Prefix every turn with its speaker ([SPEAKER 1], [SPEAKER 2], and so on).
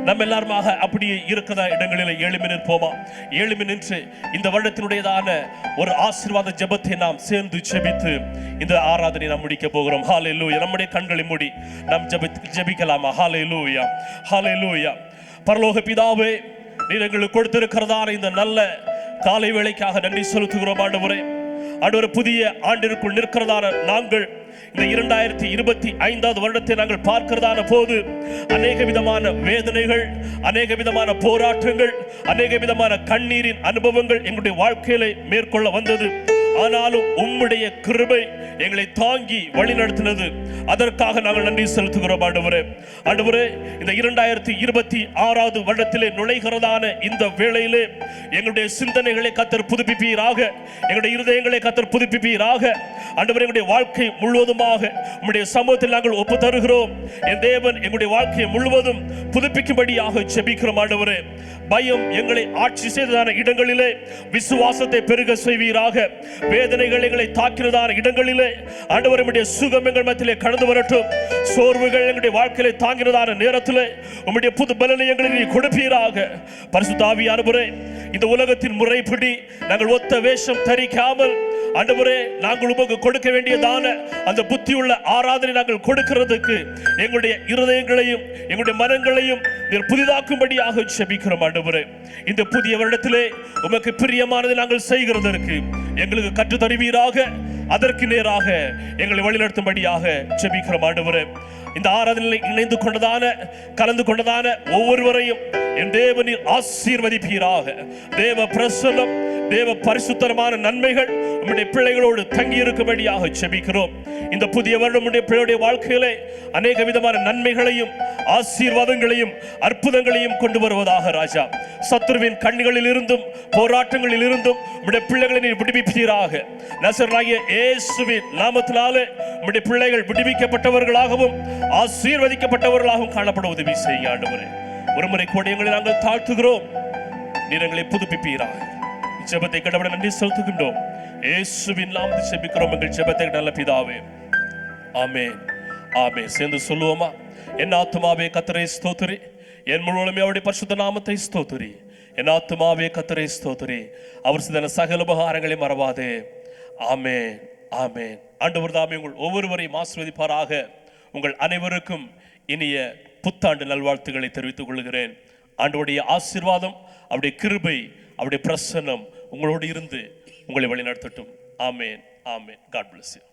[SPEAKER 1] நம்ம எல்லாருமாக அப்படியே இருக்கிற இடங்களில் எழுமி நிற்போமா? எழுமி நின்று இந்த வருடத்தினுடையதான ஒரு ஆசீர்வாத ஜெபத்தை நாம் சேர்ந்து ஜெபித்து இந்த ஆராதனை நாம் முடிக்க போகிறோம். ஹல்லேலூயா. நம்முடைய கண்களை மூடி நாம் ஜெபிக்கலாமா? ஹல்லேலூயா, ஹல்லேலூயா. பரலோக பிதாவே, நீர் எங்களுக்கு கொடுத்திருக்கிறதான இந்த நல்ல காலை வேளைக்காக நன்றி செலுத்துகிறோம் ஆண்டவரே. ஆண்டவரே, புதிய ஆண்டிற்குள் நிற்கிறதான நாங்கள் இந்த 2025வது வருடத்தை நாங்கள் பார்க்கிறதான போது அநேக விதமான வேதனைகள், அநேக விதமான போராட்டங்கள், அநேக விதமான கண்ணீரின் அனுபவங்கள் எங்களுடைய வாழ்க்கையில மேற்கொள்ள வந்தது. ஆனாலும் உம்முடைய கிருபை எங்களை தாங்கி வழிநடத்தினது. அதற்காக நாங்கள் நன்றி செலுத்துகிறோம் ஆண்டவரே. ஆண்டவரே, இந்த 2026வது வருடத்திலே நுழைகிறதான இந்த வேளையிலே எங்களுடைய சிந்தனைகளை கர்த்தர் புதுப்பிப்பீராக, எங்களுடைய இருதயங்களை கர்த்தர் புதுப்பிப்பீராக. ஆண்டவரே, எங்களுடைய வாழ்க்கை முழுவதுமாக உம்முடைய சமூகத்தில் நாங்கள் ஒப்பு தருகிறோம். என் தேவன் எங்களுடைய வாழ்க்கையை முழுவதும் புதுப்பிக்கும்படியாக ஜெபிக்கிறோம் ஆண்டவரே. பயம் எங்களை ஆட்சி செய்ததான இடங்களிலே விசுவாசத்தை பெருக செய்வீராக. வேதனைகள் எங்களை தாக்கினதான இடங்களிலே ஆண்டவரே, உம்முடைய சுகம் எங்கள் மத்தியிலே கடந்து வரட்டும். சோர்வுகள் எங்களுடைய வாழ்க்கையிலே தாங்கினதான நேரத்திலே உம்முடைய புது பலனை எங்களுக்கு கொடுப்பீராக. பரிசுத்த ஆவியானவரே, இந்த உலகத்தின் முறைப்படி நாங்கள் ஒத்த வேஷம் தரிக்காமல் ஆண்டவரே, நாங்கள் உமக்கு கொடுக்க வேண்டியதான அந்த புத்தியுள்ள ஆராதனை நாங்கள் கொடுக்கிறதுக்கு எங்களுடைய இருதயங்களையும் எங்களுடைய மனங்களையும் நீர் புதிதாக்கும்படியாக ஜெபிக்கிறோம் ஆண்டவரே. இந்த புதிய வருடத்திலே உமக்கு பிரியமானதை நாங்கள் செய்கிறதற்கு எங்களுக்கு கற்றுத் தருவீராக. அதற்கு நேராக எங்களை வழிநடத்தும்படியாக ஜெபிக்கிறோம் ஆண்டவரே. இந்த ஆராதனையில் இணைந்து கொண்டதான கலந்து கொண்டதான ஒவ்வொருவரையும் என் தேவனில் ஆசீர்வதிப்பீராக. தேவ பிரசன்னம், தேவ பரிசுத்தமான நன்மைகள் உம்முடைய பிள்ளைகளோடு தங்கி இருக்கும்படியாக ஜெபிக்கிறோம். இந்த புதிய வருடம் உம்முடைய பிள்ளைகளுடைய வாழ்க்கையிலே அநேக விதமான நன்மைகளையும் ஆசீர்வாதங்களையும் அற்புதங்களையும் கொண்டு வருவதாக ராஜா. சத்துருவின் கண்ணிகளில் இருந்தும் போராட்டங்களில் இருந்தும் உம்முடைய பிள்ளைகளை நீர் விடுவிப்பீராக. நசரேயனாகிய இயேசுவின் நாமத்தினாலே உம்முடைய பிள்ளைகள் விடுவிக்கப்பட்டவர்களாகவும் ஆசீர்வதிக்கப்பட்டவர்களாகவும் காணப்பட உதவி செய்ய ஆண்டவரே. ஒருமுறை கூட எங்களை நாங்கள் தாழ்த்துகிறோம். நீர் எங்களை புதுப்பிப்பீராக. ஜெபத்தை கடவுளை நன்றி செலுத்துகின்றோம். இயேசுவின் நாமத்தில் ஜெபிக்கிறோம் எங்கள் ஜெபத்தை நல்ல பிதாவே, ஆமென், ஆமென். சேர்ந்து சொல்லுவோமா? என் ஆத்துமாவே கர்த்தரை ஸ்தோத்திரி, என் முழுவதுமே அவருடைய பரிசுத்த நாமத்தை ஸ்தோத்திரி. என் ஆத்துமாவே கர்த்தரை ஸ்தோத்திரி, அவர் செய்த சகல உபகாரங்களை மறவாதே. ஆமென், ஆமென். ஆண்டவர் தாமே உங்கள் ஒவ்வொருவரையும் ஆசீர்வதிப்பாராக. உங்கள் அனைவருக்கும் இனிய புத்தாண்டு நல்வாழ்த்துக்களை தெரிவித்துக் கொள்கிறேன். ஆண்டவருடைய ஆசீர்வாதம், அவருடைய கிருபை, அவருடைய பிரசன்னம் உங்களோடு இருந்து உங்களை வழிநடத்தட்டும். ஆமென், ஆமென். God bless you.